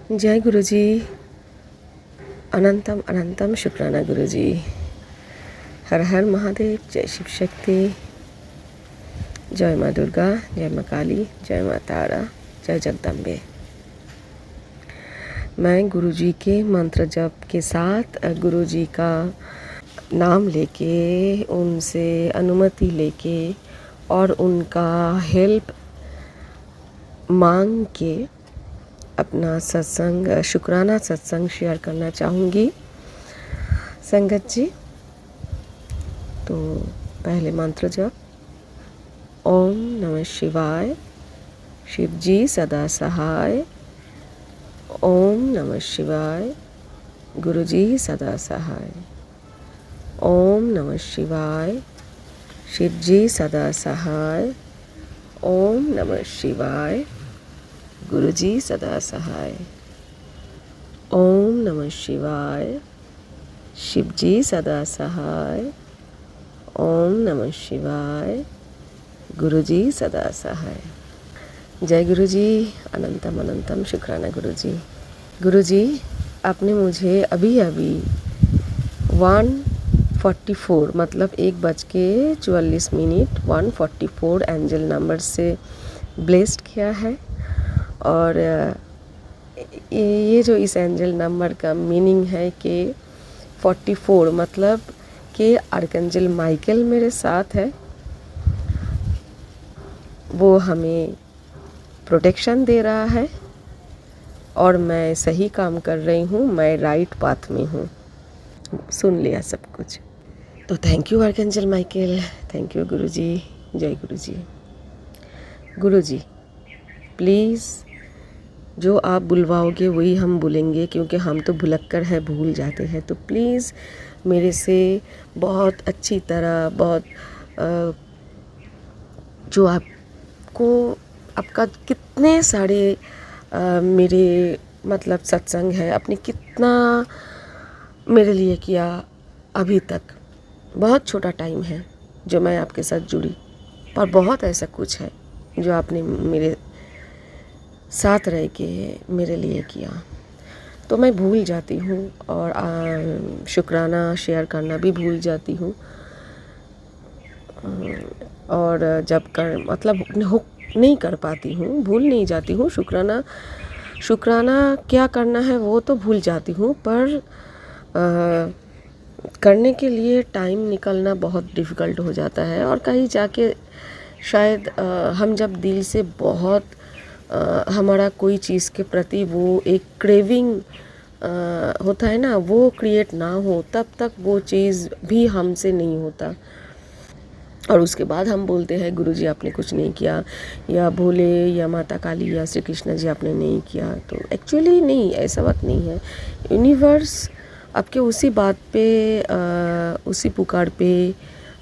जय गुरुजी। अनंतम अनंतम शुक्राना गुरुजी। हर हर महादेव। जय शिव शक्ति। जय माँ दुर्गा, जय माँ काली, जय माँ तारा, जय जगदम्बे। मैं गुरुजी के मंत्र जप के साथ गुरुजी का नाम लेके, उनसे अनुमति लेके और उनका हेल्प मांग के अपना सत्संग, शुक्राना सत्संग शेयर करना चाहूँगी संगत जी। तो पहले मंत्र जप। ओम नमः शिवाय, शिव जी सदा सहाय। ओम नमः शिवाय, गुरु जी सदा सहाय। ओम नमः शिवाय, शिव जी सदा सहाय। ओम नमः शिवाय, गुरु जी सदा सहाय। ओम नमः शिवाय, शिव जी सदा सहाय। ओम नमः शिवाय, गुरु जी सदा सहाय। जय गुरु जी। अनंतम अनंतम शुक्राना गुरु जी। गुरु जी, आपने मुझे अभी अभी 144 मतलब 1:44 144 एंजल नंबर से ब्लेस्ड किया है। और ये जो इस एंजल नंबर का मीनिंग है कि 44 मतलब कि आर्कएंजल माइकल मेरे साथ है, वो हमें प्रोटेक्शन दे रहा है और मैं सही काम कर रही हूँ, मैं राइट पाथ में हूँ। सुन लिया सब कुछ। तो thank you archangel Michael, thank you Guruji. जय गुरुजी। गुरुजी प्लीज़ जो आप बुलवाओगे वही हम बोलेंगे, क्योंकि हम तो भुलक्कर है, भूल जाते हैं। तो प्लीज़ मेरे से बहुत अच्छी तरह, बहुत जो आपको, आपका कितने सारे मेरे मतलब सत्संग है, आपने कितना मेरे लिए किया अभी तक। बहुत छोटा टाइम है जो मैं आपके साथ जुड़ी, पर बहुत ऐसा कुछ है जो आपने मेरे साथ रह के मेरे लिए किया। तो मैं भूल जाती हूँ और शुक्राना शेयर करना भी भूल जाती हूँ। और जब कर मतलब नहीं कर पाती हूँ, भूल नहीं जाती हूँ। शुक्राना क्या करना है वो तो भूल जाती हूँ, पर करने के लिए टाइम निकलना बहुत डिफ़िकल्ट हो जाता है। और कहीं जाके शायद हम जब दिल से बहुत हमारा कोई चीज़ के प्रति वो एक क्रेविंग होता है ना, वो क्रिएट ना हो, तब तक वो चीज़ भी हमसे नहीं होता। और उसके बाद हम बोलते हैं गुरुजी आपने कुछ नहीं किया, या भोले या माता काली या श्री कृष्ण जी आपने नहीं किया। तो एक्चुअली नहीं, ऐसा बात नहीं है। यूनिवर्स आपके उसी बात पे, उसी पुकार पे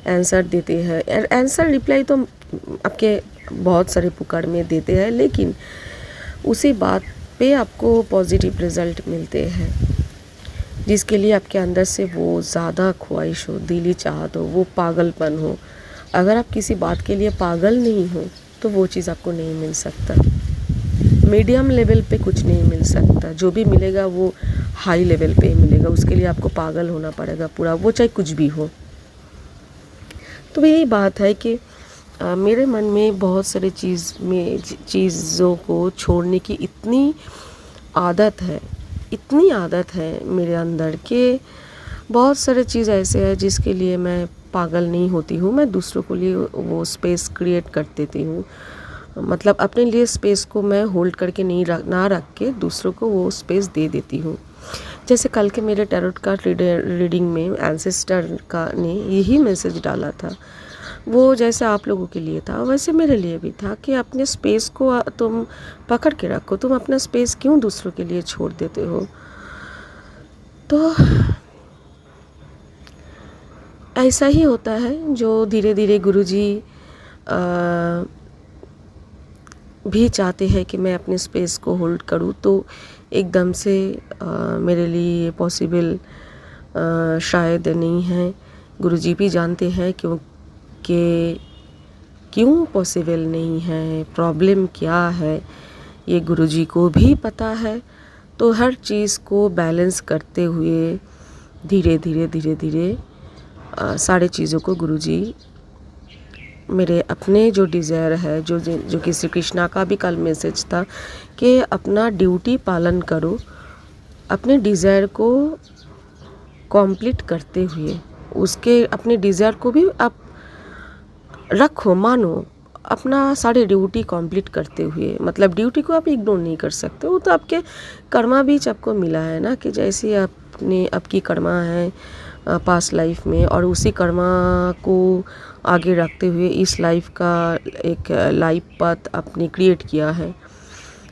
आंसर देते हैं। आंसर रिप्लाई तो आपके बहुत सारे पुकार में देते हैं, लेकिन उसी बात पे आपको पॉजिटिव रिज़ल्ट मिलते हैं, जिसके लिए आपके अंदर से वो ज़्यादा ख्वाहिश हो, दिली चाहत हो, वो पागलपन हो। अगर आप किसी बात के लिए पागल नहीं हो तो वो चीज़ आपको नहीं मिल सकता। मीडियम लेवल पे कुछ नहीं मिल सकता, जो भी मिलेगा वो हाई लेवल पे ही मिलेगा। उसके लिए आपको पागल होना पड़ेगा पूरा, वो चाहे कुछ भी हो। तो यही बात है कि मेरे मन में बहुत सारे चीज़ों को छोड़ने की इतनी आदत है मेरे अंदर के। बहुत सारे चीज़ ऐसे है जिसके लिए मैं पागल नहीं होती हूँ, मैं दूसरों के लिए वो स्पेस क्रिएट कर देती हूँ। मतलब अपने लिए स्पेस को मैं होल्ड करके ना रख के दूसरों को वो स्पेस दे देती हूँ। जैसे कल के मेरे टैरोट कार्ड रीडिंग में एंसेस्टर का ने यही मैसेज डाला था। वो जैसे आप लोगों के लिए था वैसे मेरे लिए भी था कि अपने स्पेस को तुम पकड़ के रखो। तुम अपना स्पेस क्यों दूसरों के लिए छोड़ देते हो? तो ऐसा ही होता है जो धीरे धीरे गुरुजी भी चाहते हैं कि मैं अपने स्पेस को होल्ड करूं। तो एकदम से मेरे लिए पॉसिबल शायद नहीं है। गुरुजी भी जानते हैं क्यों पॉसिबल नहीं है, प्रॉब्लम क्या है, ये गुरुजी को भी पता है। तो हर चीज़ को बैलेंस करते हुए धीरे धीरे धीरे धीरे सारे चीज़ों को गुरुजी मेरे अपने जो डिज़ायर है, जो कि श्री कृष्णा का भी कल मैसेज था कि अपना ड्यूटी पालन करो, अपने डिज़ायर को कंप्लीट करते हुए उसके अपने डिज़ायर को भी आप रखो, मानो अपना सारे ड्यूटी कंप्लीट करते हुए, मतलब ड्यूटी को आप इग्नोर नहीं कर सकते। वो तो आपके कर्मा बीच आपको मिला है ना, कि जैसे आपकी कर्मा है पास्ट लाइफ में, और उसी कर्मा को आगे रखते हुए इस लाइफ का एक लाइफ पाथ आपने क्रिएट किया है।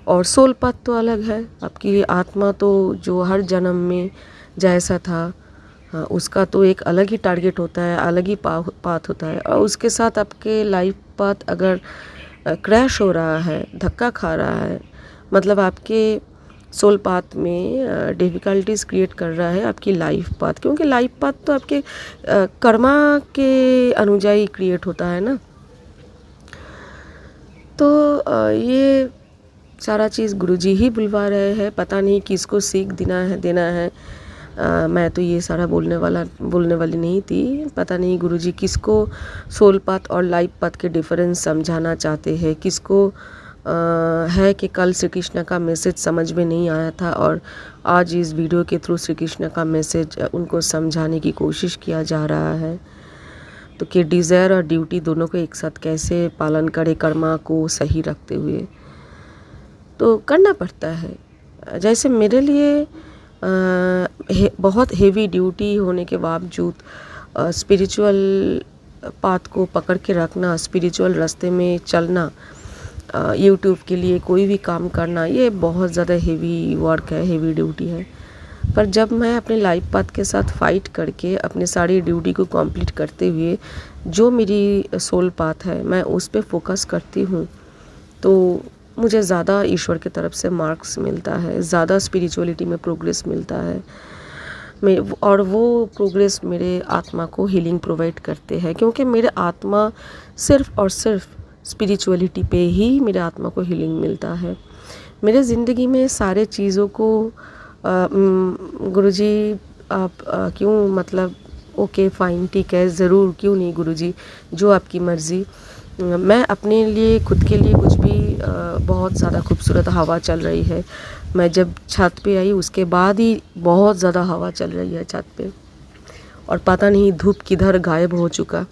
और सोल पाथ तो अलग है, आपकी आत्मा तो जो हर जन्म में जैसा था उसका तो एक अलग ही टारगेट होता है, अलग ही पाथ होता है। और उसके साथ आपके लाइफ पाथ अगर क्रैश हो रहा है, धक्का खा रहा है, मतलब आपके सोल पाथ में डिफ़िकल्टीज़ क्रिएट कर रहा है आपकी लाइफ पाथ, क्योंकि लाइफ पाथ तो आपके कर्मा के अनुजाई क्रिएट होता है ना। तो ये सारा चीज़ गुरुजी ही बुलवा रहे हैं, पता नहीं किसको सीख देना है। मैं तो ये सारा बोलने वाली नहीं थी। पता नहीं गुरुजी किसको सोल पाथ और लाइफ पाथ के डिफरेंस समझाना चाहते हैं, किसको है कि कल श्री कृष्ण का मैसेज समझ में नहीं आया था और आज इस वीडियो के थ्रू श्री कृष्ण का मैसेज उनको समझाने की कोशिश किया जा रहा है। तो कि डिज़ायर और ड्यूटी दोनों को एक साथ कैसे पालन करे, कर्मा को सही रखते हुए तो करना पड़ता है। जैसे मेरे लिए बहुत हेवी ड्यूटी होने के बावजूद स्पिरिचुअल पाथ को पकड़ के रखना, स्पिरिचुअल रास्ते में चलना, यूट्यूब के लिए कोई भी काम करना, ये बहुत ज़्यादा हेवी वर्क है, हेवी ड्यूटी है। पर जब मैं अपने लाइफ पाथ के साथ फाइट करके अपने सारी ड्यूटी को कंप्लीट करते हुए जो मेरी सोल पाथ है मैं उस पे फोकस करती हूँ, तो मुझे ज़्यादा ईश्वर की तरफ से मार्क्स मिलता है, ज़्यादा स्पिरिचुअलिटी में प्रोग्रेस मिलता है। और वो प्रोग्रेस मेरे आत्मा को हीलिंग प्रोवाइड करते हैं, क्योंकि मेरे आत्मा सिर्फ़ और सिर्फ स्पिरिचुअलिटी पे ही मेरे आत्मा को हीलिंग मिलता है। मेरे ज़िंदगी में सारे चीज़ों को गुरुजी आप क्यों, मतलब ओके फ़ाइन, ठीक है, ज़रूर, क्यों नहीं गुरुजी, जो आपकी मर्ज़ी। मैं अपने लिए, खुद के लिए कुछ भी बहुत ज़्यादा खूबसूरत हवा चल रही है। मैं जब छत पे आई उसके बाद ही बहुत ज़्यादा हवा चल रही है छत पे, और पता नहीं धूप किधर गायब हो चुका।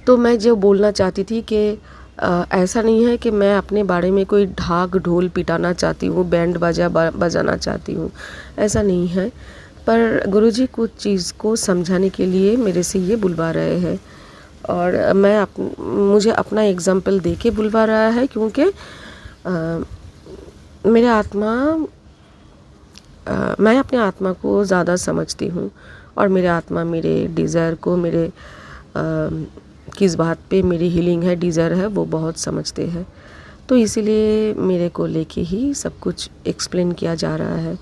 तो मैं जो बोलना चाहती थी कि ऐसा नहीं है कि मैं अपने बारे में कोई ढाक ढोल पिटाना चाहती हूँ, बैंड बाजा बजाना चाहती हूँ, ऐसा नहीं है। पर गुरुजी कुछ चीज़ को समझाने के लिए मेरे से ये बुलवा रहे हैं, और मुझे अपना एग्जाम्पल दे के बुलवा रहा है, क्योंकि मैं अपने आत्मा को ज़्यादा समझती हूँ, और मेरे आत्मा मेरे डिज़ायर को, मेरे किस बात पे मेरी हीलिंग है, डिज़ायर है, वो बहुत समझते हैं। तो इसीलिए मेरे को लेके ही सब कुछ एक्सप्लेन किया जा रहा है।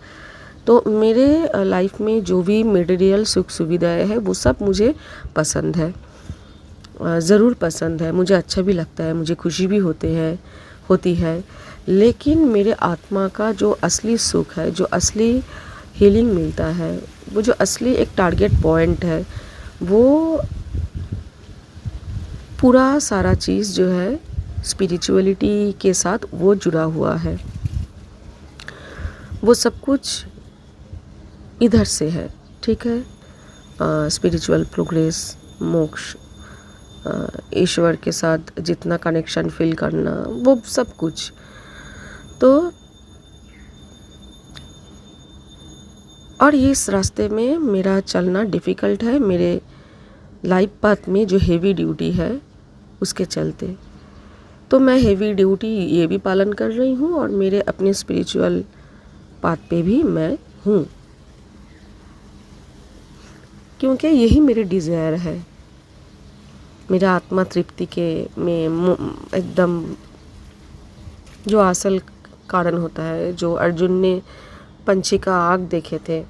तो मेरे लाइफ में जो भी मटेरियल सुख सुविधाएं हैं वो सब मुझे पसंद है, ज़रूर पसंद है, मुझे अच्छा भी लगता है, मुझे खुशी भी होती है। लेकिन मेरे आत्मा का जो असली सुख है, जो असली हीलिंग मिलता है, वो जो असली एक टारगेट पॉइंट है, वो पूरा सारा चीज़ जो है स्पिरिचुअलिटी के साथ वो जुड़ा हुआ है। वो सब कुछ इधर से है, ठीक है। स्पिरिचुअल प्रोग्रेस, मोक्ष, ईश्वर के साथ जितना कनेक्शन फील करना, वो सब कुछ। तो और इस रास्ते में मेरा चलना डिफ़िकल्ट है, मेरे लाइफ पाथ में जो हेवी ड्यूटी है उसके चलते। तो मैं हेवी ड्यूटी ये भी पालन कर रही हूँ, और मेरे अपने स्पिरिचुअल पाथ पे भी मैं हूँ, क्योंकि यही मेरे डिज़ायर है। मेरा आत्मा तृप्ति के में एकदम जो असल कारण होता है, जो अर्जुन ने पंछी का आँख देखे थे,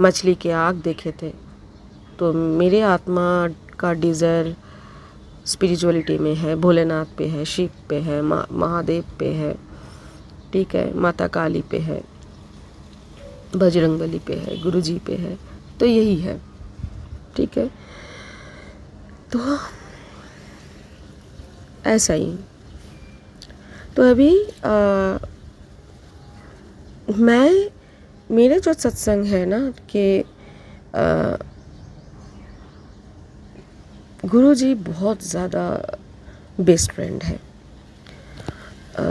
मछली के आँख देखे थे, तो मेरे आत्मा का डिज़ायर स्पिरिचुअलिटी में है, भोलेनाथ पे है, शिव पे है, महादेव पे है, ठीक है, माता काली पे है, बजरंगबली पे है, गुरुजी पे है, तो यही है, ठीक है। तो ऐसा ही। तो अभी मैं मेरे जो सत्संग है ना कि गुरुजी बहुत ज़्यादा बेस्ट फ्रेंड है।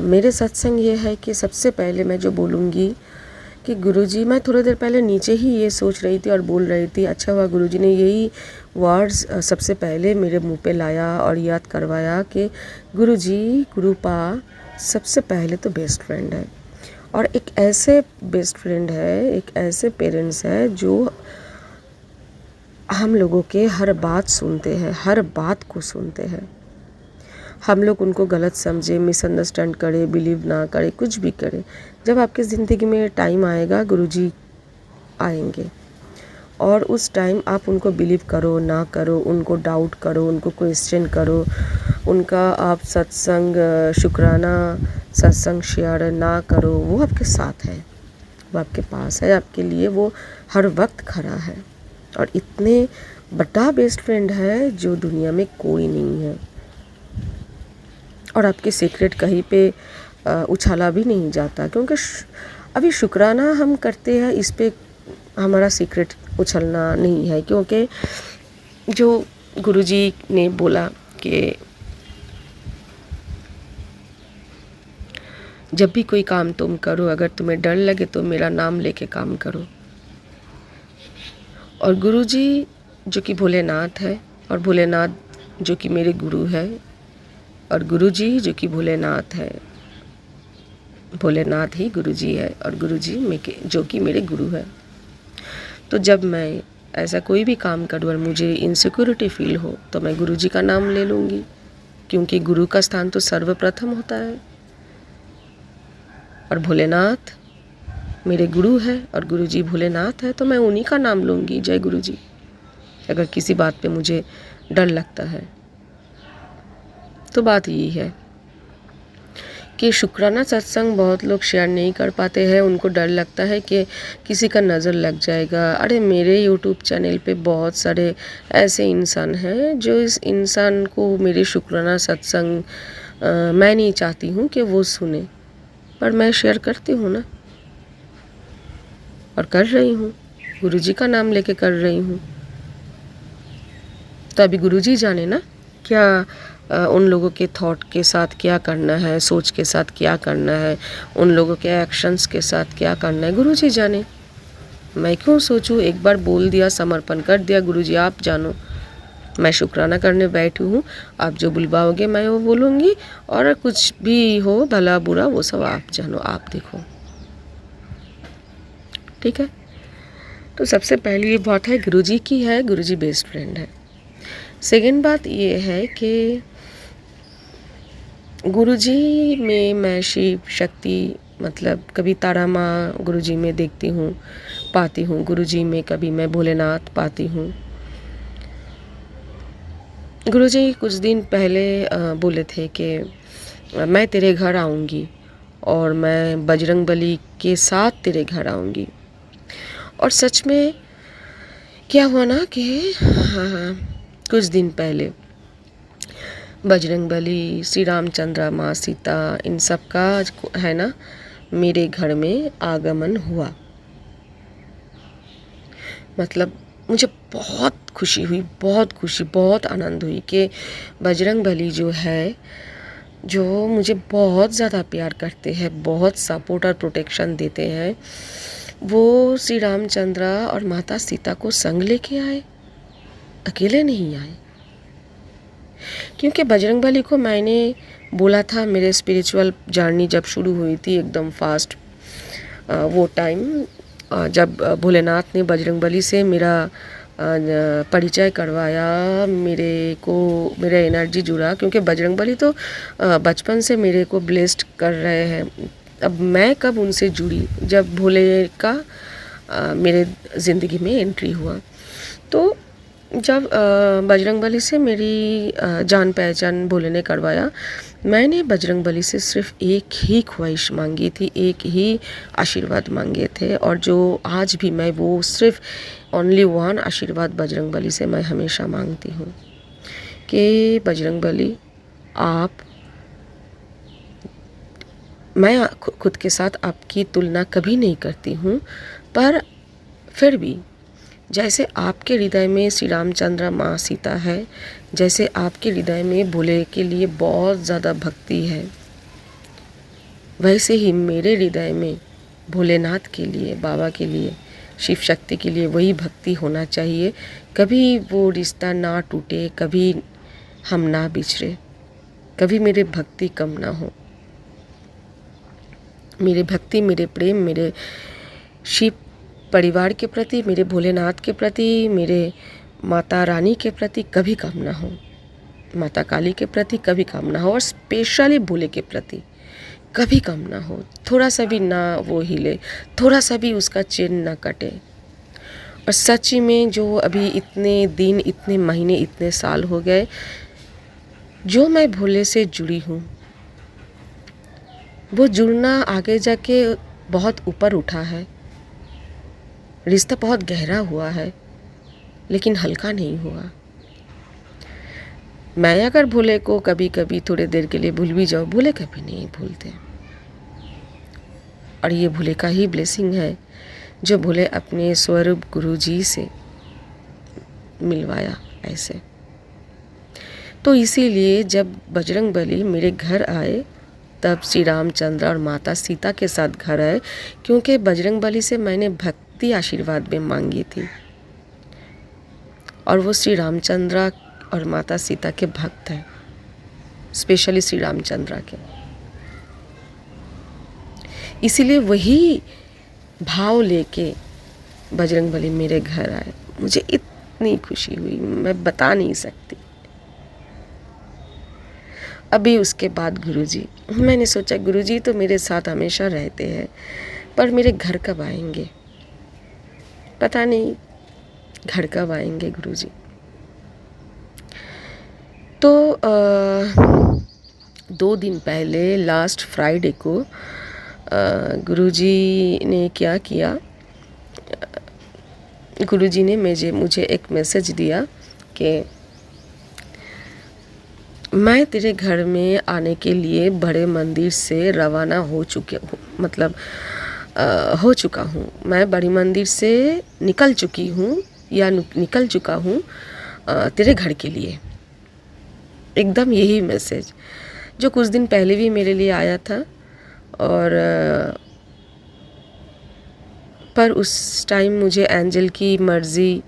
मेरे सत्संग ये है कि सबसे पहले मैं जो बोलूँगी कि गुरुजी, मैं थोड़ी देर पहले नीचे ही ये सोच रही थी और बोल रही थी, अच्छा हुआ गुरुजी ने यही वर्ड्स सबसे पहले मेरे मुंह पे लाया और याद करवाया कि गुरुजी, गुरुपा सबसे पहले तो बेस्ट फ्रेंड है, और एक ऐसे बेस्ट फ्रेंड है, एक ऐसे पेरेंट्स है जो हम लोगों के हर बात सुनते हैं, हर बात को सुनते हैं। हम लोग उनको गलत समझे, मिसअंडरस्टैंड करें, बिलीव ना करें, कुछ भी करें, जब आपकी ज़िंदगी में टाइम आएगा गुरुजी आएंगे, और उस टाइम आप उनको बिलीव करो ना करो, उनको डाउट करो, उनको क्वेश्चन करो, उनका आप सत्संग शुक्राना सत्संग शेयर ना करो, वो आपके साथ है, वो आपके पास है, आपके लिए वो हर वक्त खड़ा है, और इतने बड़ा बेस्ट फ्रेंड है जो दुनिया में कोई नहीं है। और आपके सीक्रेट कहीं पे उछाला भी नहीं जाता, क्योंकि अभी शुक्राना हम करते हैं, इस पे हमारा सीक्रेट उछलना नहीं है, क्योंकि जो गुरुजी ने बोला कि जब भी कोई काम तुम करो, अगर तुम्हें डर लगे तो मेरा नाम लेके काम करो। और गुरुजी जो कि भोलेनाथ है, और भोलेनाथ जो कि मेरे गुरु है, और गुरुजी जो कि भोलेनाथ है, भोलेनाथ ही गुरुजी है, और गुरुजी जो कि मेरे गुरु है। तो जब मैं ऐसा कोई भी काम करूँ और मुझे इनसिक्योरिटी फील हो तो मैं गुरुजी का नाम ले लूँगी, क्योंकि गुरु का स्थान तो सर्वप्रथम होता है, और भोलेनाथ मेरे गुरु है और गुरुजी भोलेनाथ है, तो मैं उन्हीं का नाम लूँगी, जय गुरुजी। अगर किसी बात पे मुझे डर लगता है तो बात यही है कि शुक्राना सत्संग बहुत लोग शेयर नहीं कर पाते हैं, उनको डर लगता है कि किसी का नज़र लग जाएगा। अरे मेरे यूट्यूब चैनल पे बहुत सारे ऐसे इंसान हैं जो इस इंसान को मेरे शुक्राना सत्संग मैं नहीं चाहती हूँ कि वो सुने, पर मैं शेयर करती हूँ ना, और कर रही हूँ, गुरुजी का नाम लेके कर रही हूँ। तो अभी गुरुजी जाने ना क्या उन लोगों के थॉट के साथ क्या करना है, सोच के साथ क्या करना है, उन लोगों के एक्शंस के साथ क्या करना है, गुरुजी जाने। मैं क्यों सोचूं, एक बार बोल दिया, समर्पण कर दिया, गुरुजी आप जानो, मैं शुक्राना करने बैठी हूँ, आप जो बुलवाओगे मैं वो बोलूँगी, और कुछ भी हो भला बुरा वो सब आप जानो, आप देखो, ठीक है। तो सबसे पहली ये बात है गुरुजी की है, गुरुजी बेस्ट फ्रेंड है। सेकेंड बात ये है कि गुरुजी में मैं शिव शक्ति, मतलब कभी तारा माँ गुरुजी में देखती हूँ, पाती हूँ, गुरुजी में कभी मैं भोलेनाथ पाती हूँ। गुरुजी कुछ दिन पहले बोले थे कि मैं तेरे घर आऊँगी और मैं बजरंगबली के साथ तेरे घर आऊँगी, और सच में क्या हुआ ना कि कुछ दिन पहले बजरंगबली, श्री रामचंद्र, माँ सीता, इन सब का है ना मेरे घर में आगमन हुआ। मतलब मुझे बहुत खुशी हुई, बहुत खुशी, बहुत आनंद हुई कि बजरंगबली जो है, जो मुझे बहुत ज़्यादा प्यार करते हैं, बहुत सपोर्ट और प्रोटेक्शन देते हैं, वो श्री रामचंद्र और माता सीता को संग लेके आए, अकेले नहीं आए। क्योंकि बजरंगबली को मैंने बोला था, मेरे स्पिरिचुअल जर्नी जब शुरू हुई थी एकदम फास्ट, वो टाइम जब भोलेनाथ ने बजरंगबली से मेरा परिचय करवाया, मेरा एनर्जी जुड़ा, क्योंकि बजरंगबली तो बचपन से मेरे को ब्लेस्ड कर रहे हैं। अब मैं कब उनसे जुड़ी, जब भोले का मेरे ज़िंदगी में एंट्री हुआ। तो जब बजरंगबली से मेरी जान पहचान भोले ने करवाया, मैंने बजरंगबली से सिर्फ़ एक ही ख्वाहिश मांगी थी, एक ही आशीर्वाद मांगे थे, और जो आज भी मैं वो सिर्फ़ ओनली वन आशीर्वाद बजरंगबली से मैं हमेशा मांगती हूँ कि बजरंगबली आप, मैं खुद के साथ आपकी तुलना कभी नहीं करती हूँ, पर फिर भी जैसे आपके हृदय में श्री रामचंद्र माँ सीता है, जैसे आपके हृदय में भोले के लिए बहुत ज़्यादा भक्ति है, वैसे ही मेरे हृदय में भोलेनाथ के लिए, बाबा के लिए, शिव शक्ति के लिए वही भक्ति होना चाहिए। कभी वो रिश्ता ना टूटे, कभी हम ना बिछड़े, कभी मेरे भक्ति कम ना हो। मेरे भक्ति, मेरे प्रेम, मेरे शिव परिवार के प्रति, मेरे भोलेनाथ के प्रति, मेरे माता रानी के प्रति कभी कम ना हो, माता काली के प्रति कभी कम ना हो, और स्पेशली भोले के प्रति कभी कम ना हो। थोड़ा सा भी ना वो हिले, थोड़ा सा भी उसका चैन ना कटे। और सच में जो अभी इतने दिन, इतने महीने, इतने साल हो गए जो मैं भोले से जुड़ी हूँ, वो जुड़ना आगे जाके बहुत ऊपर उठा है। रिश्ता बहुत गहरा हुआ है, लेकिन हल्का नहीं हुआ। मैं अगर भोले को कभी कभी थोड़े देर के लिए भूल भी जाऊँ, भोले कभी नहीं भूलते। और ये भोले का ही ब्लेसिंग है जो भोले अपने स्वरूप गुरु जी से मिलवाया ऐसे। तो इसीलिए जब बजरंगबली मेरे घर आए, तब श्री रामचंद्र और माता सीता के साथ घर आए, क्योंकि बजरंगबली से मैंने भक्ति आशीर्वाद में मांगी थी, और वो श्री रामचंद्र और माता सीता के भक्त हैं, स्पेशली श्री रामचंद्र के। इसीलिए वही भाव लेके बजरंगबली मेरे घर आए। मुझे इतनी खुशी हुई, मैं बता नहीं सकती। अभी उसके बाद गुरुजी, मैंने सोचा गुरुजी तो मेरे साथ हमेशा रहते हैं, पर मेरे घर कब आएंगे, पता नहीं घर कब आएंगे गुरुजी। तो 2 दिन पहले लास्ट फ्राइडे को गुरुजी ने क्या किया, गुरुजी ने मुझे एक मैसेज दिया कि मैं तेरे घर में आने के लिए बड़े मंदिर से रवाना हो चुके हूँ, मतलब हो चुका हूँ। मैं बड़ी मंदिर से निकल चुकी हूँ या निकल चुका हूँ तेरे घर के लिए। एकदम यही मैसेज जो कुछ दिन पहले भी मेरे लिए आया था, और पर उस टाइम मुझे एंजल की मर्ज़ी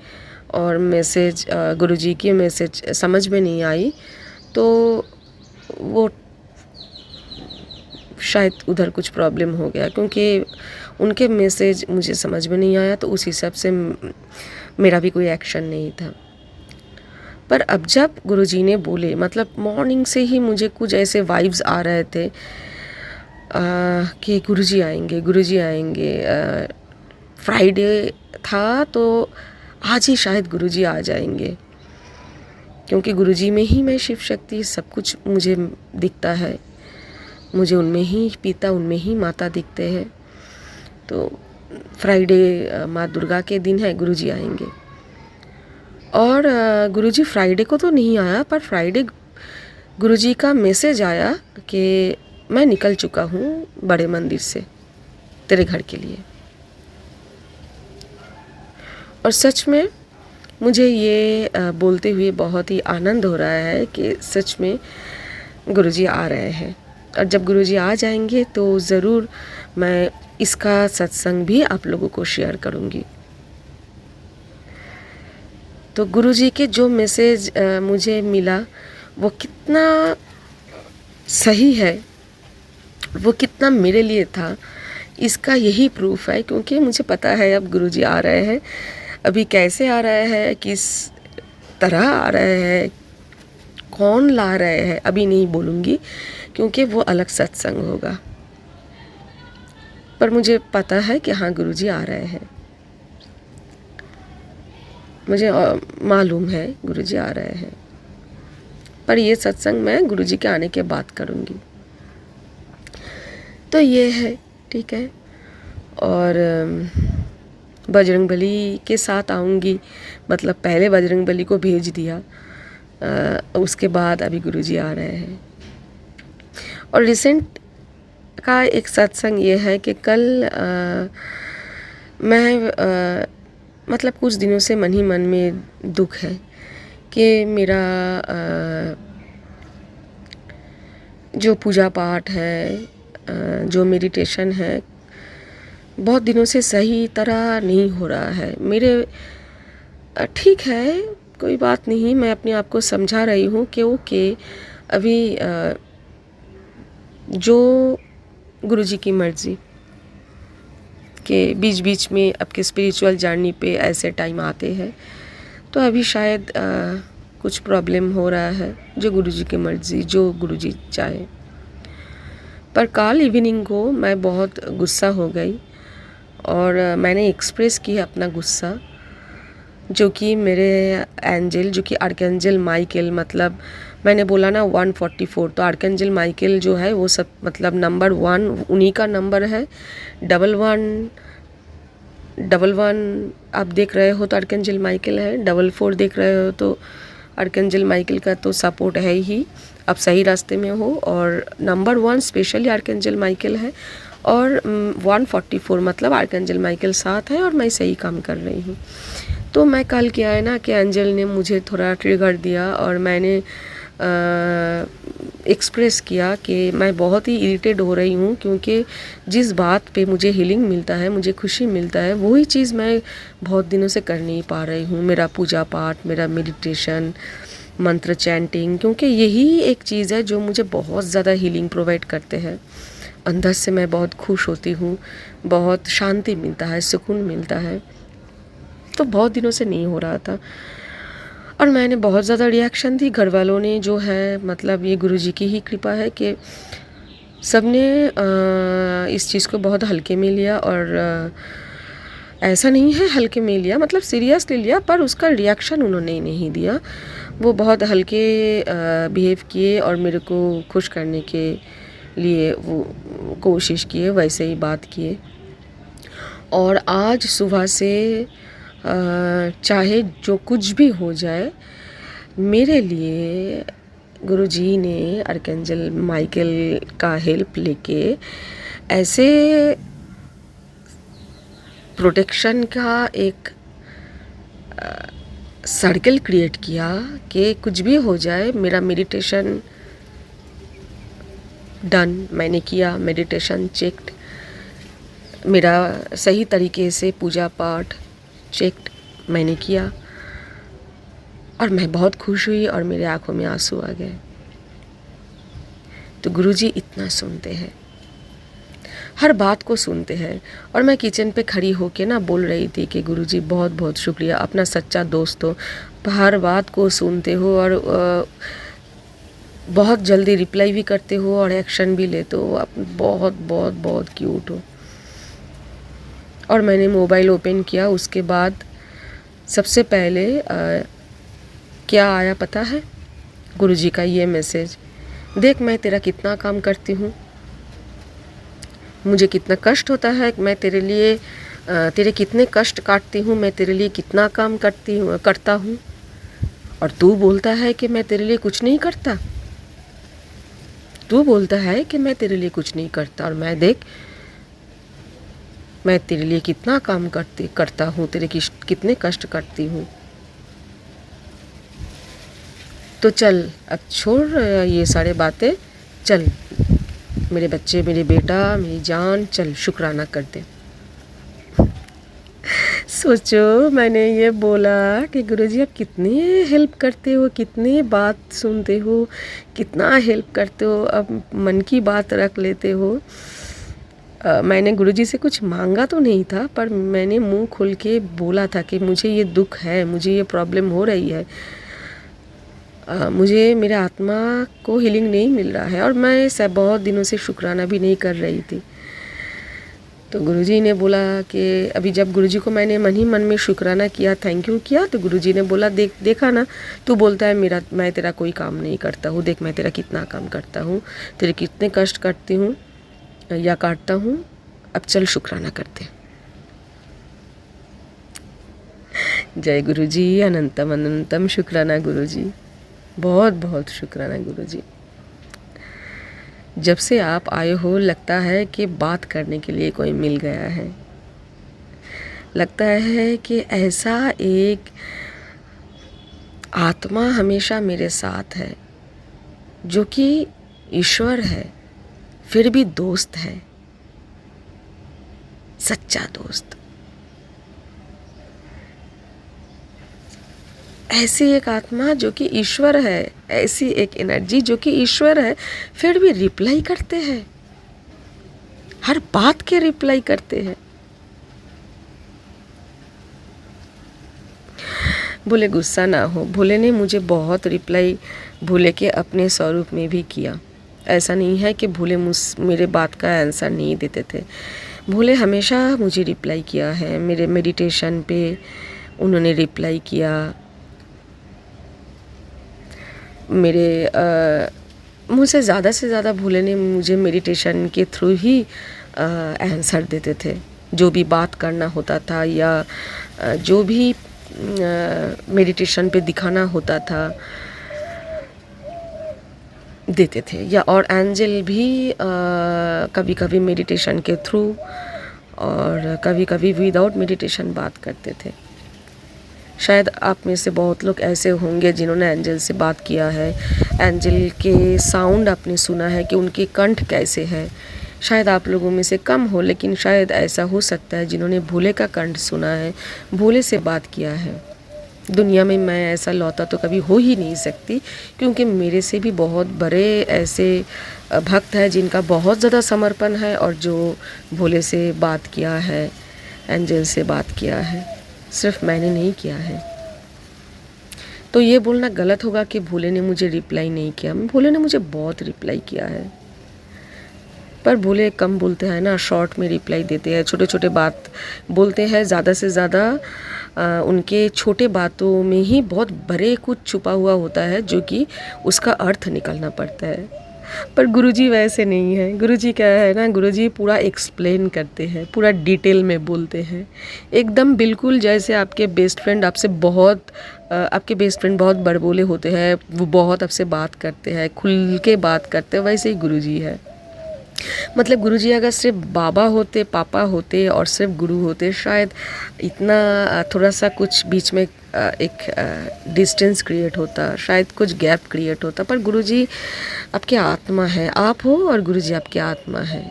और मैसेज, गुरुजी की मैसेज समझ में नहीं आई, तो वो शायद उधर कुछ प्रॉब्लम हो गया, क्योंकि उनके मैसेज मुझे समझ में नहीं आया, तो उस हिसाब से मेरा भी कोई एक्शन नहीं था। पर अब जब गुरुजी ने बोले, मतलब मॉर्निंग से ही मुझे कुछ ऐसे वाइब्स आ रहे थे कि गुरुजी आएंगे, गुरुजी आएंगे। फ्राइडे था तो आज ही शायद गुरुजी आ जाएंगे, क्योंकि गुरुजी में ही मैं शिव शक्ति सब कुछ मुझे दिखता है, मुझे उनमें ही पिता, उनमें ही माता दिखते हैं। तो फ्राइडे माँ दुर्गा के दिन है, गुरुजी आएंगे। और गुरुजी फ्राइडे को तो नहीं आया, पर फ्राइडे गुरुजी का मैसेज आया कि मैं निकल चुका हूँ बड़े मंदिर से तेरे घर के लिए। और सच में मुझे ये बोलते हुए बहुत ही आनंद हो रहा है कि सच में गुरुजी आ रहे हैं, और जब गुरुजी आ जाएंगे तो ज़रूर मैं इसका सत्संग भी आप लोगों को शेयर करूँगी। तो गुरुजी के जो मैसेज मुझे मिला वो कितना सही है, वो कितना मेरे लिए था, इसका यही प्रूफ है, क्योंकि मुझे पता है अब गुरुजी आ रहे हैं। अभी कैसे आ रहे हैं, किस तरह आ रहे हैं, कौन ला रहे हैं, अभी नहीं बोलूँगी, क्योंकि वो अलग सत्संग होगा। पर मुझे पता है कि हाँ गुरुजी आ रहे हैं। मुझे मालूम है गुरुजी आ रहे हैं, पर ये सत्संग मैं गुरुजी के आने के बाद करूँगी। तो ये है, ठीक है। और बजरंगबली के साथ आऊँगी, मतलब पहले बजरंगबली को भेज दिया, उसके बाद अभी गुरुजी आ रहे हैं। और रिसेंट का एक सत्संग ये है कि कल मैं मतलब कुछ दिनों से मन ही मन में दुख है कि मेरा जो पूजा पाठ है, जो मेडिटेशन है, बहुत दिनों से सही तरह नहीं हो रहा है मेरे। ठीक है, कोई बात नहीं, मैं अपने आप को समझा रही हूँ कि ओके, अभी जो गुरुजी की मर्ज़ी के बीच बीच में आपके स्पिरिचुअल जर्नी पे ऐसे टाइम आते हैं, तो अभी शायद कुछ प्रॉब्लम हो रहा है, जो गुरुजी की मर्ज़ी, जो गुरुजी चाहे। पर कल इवनिंग को मैं बहुत गुस्सा हो गई और मैंने एक्सप्रेस किया अपना गुस्सा, जो कि मेरे एंजल, जो कि आर्कएंजल माइकल, मतलब मैंने बोला ना 144, तो आर्कएंजल माइकल जो है वो सब मतलब नंबर 1 उन्हीं का नंबर है। 1111 आप देख रहे हो तो आर्कएंजल माइकल है, 44 देख रहे हो तो आर्कएंजल माइकल का तो सपोर्ट है ही, आप सही रास्ते में हो। और नंबर 1 स्पेशली आर्कएंजल माइकल है, और 144 मतलब आर्कएंजल माइकल साथ है और मैं सही काम कर रही हूँ। तो मैं कल क्या है ना कि एंजल ने मुझे थोड़ा ट्रिगर दिया और मैंने एक्सप्रेस किया कि मैं बहुत ही इरिटेट हो रही हूँ, क्योंकि जिस बात पे मुझे हीलिंग मिलता है, मुझे खुशी मिलता है, वही चीज़ मैं बहुत दिनों से कर नहीं पा रही हूँ। मेरा पूजा पाठ, मेरा मेडिटेशन, मंत्र चैंटिंग, क्योंकि यही एक चीज़ है जो मुझे बहुत ज़्यादा हीलिंग प्रोवाइड करते हैं। अंदर से मैं बहुत खुश होती हूँ, बहुत शांति मिलता है, सुकून मिलता है। तो बहुत दिनों से नहीं हो रहा था और मैंने बहुत ज़्यादा रिएक्शन दी। घर वालों ने जो है, मतलब ये गुरुजी की ही कृपा है कि सबने इस चीज़ को बहुत हल्के में लिया, और ऐसा नहीं है हल्के में लिया, मतलब सीरियसली लिया, पर उसका रिएक्शन उन्होंने नहीं दिया। वो बहुत हल्के बिहेव किए और मेरे को खुश करने के लिए वो कोशिश किए, वैसे ही बात किए। और आज सुबह से चाहे जो कुछ भी हो जाए, मेरे लिए गुरुजी ने आर्कएंजल माइकल का हेल्प लेके ऐसे प्रोटेक्शन का एक सर्कल क्रिएट किया कि कुछ भी हो जाए, मेरा मेडिटेशन डन, मैंने किया, मेडिटेशन चेक्ड, मेरा सही तरीके से पूजा पाठ चेक्ड मैंने किया, और मैं बहुत खुश हुई और मेरे आंखों में आंसू आ गए। तो गुरुजी इतना सुनते हैं, हर बात को सुनते हैं। और मैं किचन पे खड़ी होके ना बोल रही थी कि गुरुजी बहुत बहुत शुक्रिया, अपना सच्चा दोस्त हो, हर बात को सुनते हो और बहुत जल्दी रिप्लाई भी करते हो और एक्शन भी लेते हो, आप बहुत बहुत बहुत क्यूट हो। और मैंने मोबाइल ओपन किया, उसके बाद सबसे पहले क्या आया पता है? गुरुजी का ये मैसेज, देख मैं तेरा कितना काम करती हूँ, मुझे कितना कष्ट होता है, मैं तेरे लिए तेरे कितने कष्ट काटती हूँ, मैं तेरे लिए कितना काम करता हूँ, और तू बोलता है कि मैं तेरे लिए कुछ नहीं करता। तू बोलता है कि मैं तेरे लिए कुछ नहीं करता, और मैं देख मैं तेरे लिए कितना काम करता हूँ, तेरे कितने कष्ट करती हूँ। तो चल अब छोड़ ये सारे बातें, चल मेरे बच्चे, मेरे बेटा, मेरी जान, चल शुक्राना कर दे। सोचो मैंने ये बोला कि गुरुजी आप कितनी हेल्प करते हो, कितनी बात सुनते हो, कितना हेल्प करते हो, अब मन की बात रख लेते हो। मैंने गुरुजी से कुछ मांगा तो नहीं था, पर मैंने मुंह खोल के बोला था कि मुझे ये दुख है, मुझे ये प्रॉब्लम हो रही है, मुझे मेरे आत्मा को हीलिंग नहीं मिल रहा है, और मैं बहुत दिनों से शुक्राना भी नहीं कर रही थी। तो गुरुजी ने बोला कि अभी जब गुरुजी को मैंने मन ही मन में शुक्राना किया, थैंक यू किया, तो गुरुजी ने बोला देखा ना, तू बोलता है मैं तेरा कोई काम नहीं करता हूँ, देख मैं तेरा कितना काम करता हूँ, तेरे कितने कष्ट करती हूँ या काटता हूँ, अब चल शुक्राना करते। जय गुरुजी, अनंतम अनंतम शुक्राना गुरुजी, बहुत बहुत शुक्राना गुरुजी। जब से आप आए हो लगता है कि बात करने के लिए कोई मिल गया है, लगता है कि ऐसा एक आत्मा हमेशा मेरे साथ है जो कि ईश्वर है फिर भी दोस्त है, सच्चा दोस्त। ऐसी एक आत्मा जो कि ईश्वर है, ऐसी एक एनर्जी जो कि ईश्वर है फिर भी रिप्लाई करते हैं, हर बात के रिप्लाई करते हैं। बोले गुस्सा ना हो, भोले ने मुझे बहुत रिप्लाई भोले के अपने स्वरूप में भी किया। ऐसा नहीं है कि भोले मेरे बात का आंसर नहीं देते थे, भोले हमेशा मुझे रिप्लाई किया है। मेरे मेडिटेशन पे उन्होंने रिप्लाई किया, मुझसे ज़्यादा से ज़्यादा भोले ने मुझे मेडिटेशन के थ्रू ही आंसर देते थे। जो भी बात करना होता था या जो भी मेडिटेशन पे दिखाना होता था देते थे। या और एंजल भी कभी कभी मेडिटेशन के थ्रू और कभी कभी विदाउट मेडिटेशन बात करते थे। शायद आप में से बहुत लोग ऐसे होंगे जिन्होंने एंजल से बात किया है, एंजल के साउंड आपने सुना है कि उनके कंठ कैसे है। शायद आप लोगों में से कम हो, लेकिन शायद ऐसा हो सकता है जिन्होंने भोले का कंठ सुना है, भोले से बात किया है। दुनिया में मैं ऐसा लौता तो कभी हो ही नहीं सकती, क्योंकि मेरे से भी बहुत बड़े ऐसे भक्त हैं जिनका बहुत ज़्यादा समर्पण है और जो भोले से बात किया है, एंजल से बात किया है, सिर्फ मैंने नहीं किया है। तो ये बोलना गलत होगा कि भोले ने मुझे रिप्लाई नहीं किया। भोले ने मुझे बहुत रिप्लाई किया है, पर भोले कम बोलते हैं ना, शॉर्ट में रिप्लाई देते हैं, छोटे छोटे बात बोलते हैं। ज़्यादा से ज़्यादा उनके छोटे बातों में ही बहुत बड़े कुछ छुपा हुआ होता है जो कि उसका अर्थ निकलना पड़ता है। पर गुरुजी वैसे नहीं है। गुरुजी क्या है ना, गुरुजी पूरा एक्सप्लेन करते हैं, पूरा डिटेल में बोलते हैं, एकदम बिल्कुल जैसे आपके बेस्ट फ्रेंड बहुत बड़बोले होते हैं, वो बहुत आपसे बात करते हैं, खुल के बात करते हैं, वैसे ही गुरुजी है। मतलब गुरुजी अगर सिर्फ बाबा होते, पापा होते और सिर्फ गुरु होते, शायद इतना थोड़ा सा कुछ बीच में एक डिस्टेंस क्रिएट होता, शायद कुछ गैप क्रिएट होता। पर गुरुजी आपके आत्मा है, आप हो और गुरुजी आपकी आत्मा है,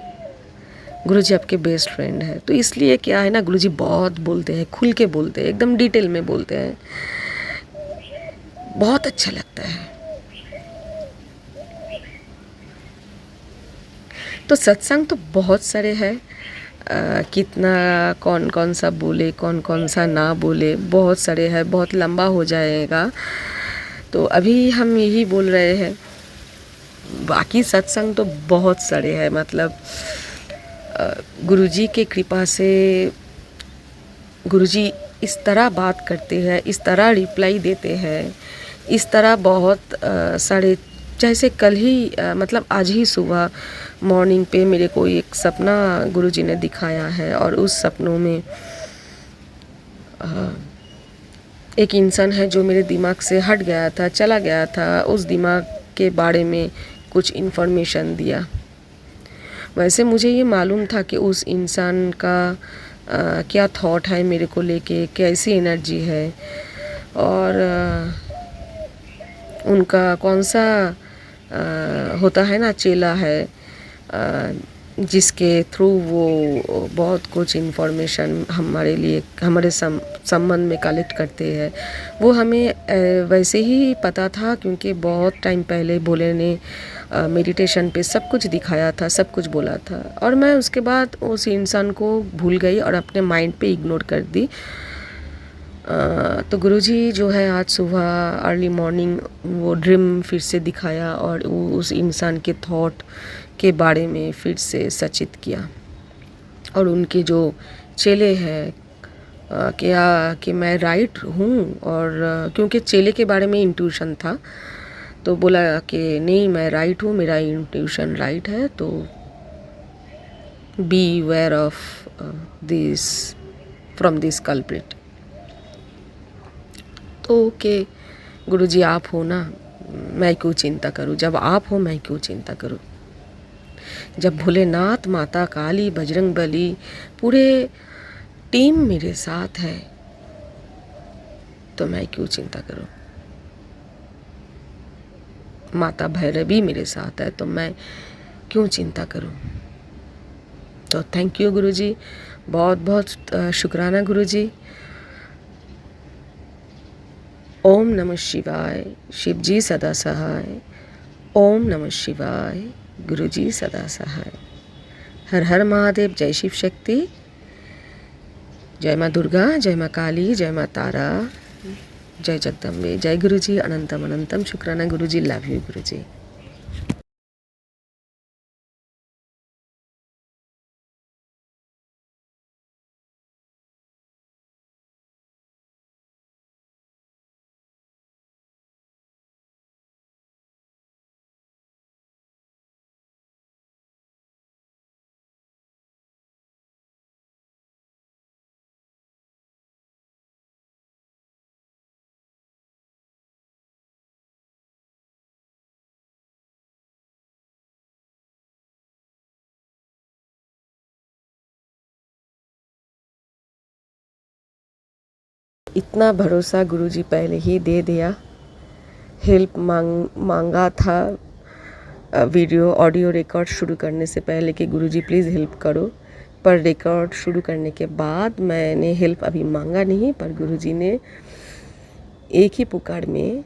गुरुजी आपके बेस्ट फ्रेंड है। तो इसलिए क्या है ना, गुरुजी बहुत बोलते हैं, खुल के बोलते हैं, एकदम डिटेल में बोलते हैं, बहुत अच्छा लगता है। तो सत्संग तो बहुत सारे हैं, कितना कौन कौन सा बोले, कौन कौन सा ना बोले, बहुत सारे हैं, बहुत लंबा हो जाएगा। तो अभी हम यही बोल रहे हैं, बाकी सत्संग तो बहुत सारे हैं। मतलब गुरुजी के कृपा से गुरुजी इस तरह बात करते हैं, इस तरह रिप्लाई देते हैं, इस तरह बहुत सारे, जैसे कल ही मतलब आज ही सुबह मॉर्निंग पे मेरे को एक सपना गुरुजी ने दिखाया है, और उस सपनों में एक इंसान है जो मेरे दिमाग से हट गया था, चला गया था, उस दिमाग के बारे में कुछ इन्फॉर्मेशन दिया। वैसे मुझे ये मालूम था कि उस इंसान का क्या थॉट है मेरे को लेके, कैसी एनर्जी है, और उनका कौन सा होता है ना, चेला है, जिसके थ्रू वो बहुत कुछ इन्फॉर्मेशन हमारे लिए, हमारे संबंध में कलेक्ट करते हैं। वो हमें वैसे ही पता था, क्योंकि बहुत टाइम पहले भोले ने मेडिटेशन पे सब कुछ दिखाया था, सब कुछ बोला था, और मैं उसके बाद उस इंसान को भूल गई और अपने माइंड पे इग्नोर कर दी। तो गुरुजी जो है आज सुबह अर्ली मॉर्निंग वो ड्रीम फिर से दिखाया और उस इंसान के थॉट के बारे में फिर से सचेत किया। और उनके जो चेले हैं क्या कि मैं राइट हूँ, और क्योंकि चेले के बारे में इंट्यूशन था तो बोला कि नहीं मैं राइट हूँ, मेरा इंट्यूशन राइट है, तो beware of this from this culprit. तो ओके गुरुजी आप हो ना, मैं क्यों चिंता करूँ, जब आप हो मैं क्यों चिंता करूँ, जब भोलेनाथ, माता काली, बजरंग बली, पूरे टीम मेरे साथ है तो मैं क्यों चिंता करूं, माता भैरवी मेरे साथ है तो मैं क्यों चिंता करूं। तो थैंक यू गुरुजी, बहुत बहुत शुक्राना गुरुजी। ओम नमः शिवाय, शिव जी सदा सहाय। ओम नमः शिवाय, गुरुजी सदा सहाय। हर हर महादेव, जय शिव शक्ति, जय माँ दुर्गा, जय माँ काली, जय माँ तारा, जय जगदम्बे, जय गुरुजी, अनंतम अनंतम शुक्राना गुरुजी, लव यू गुरुजी। इतना भरोसा गुरुजी पहले ही दे दिया। हेल्प मांगा था वीडियो ऑडियो रिकॉर्ड शुरू करने से पहले कि गुरुजी प्लीज़ हेल्प करो, पर रिकॉर्ड शुरू करने के बाद मैंने हेल्प अभी मांगा नहीं, पर गुरुजी ने एक ही पुकार में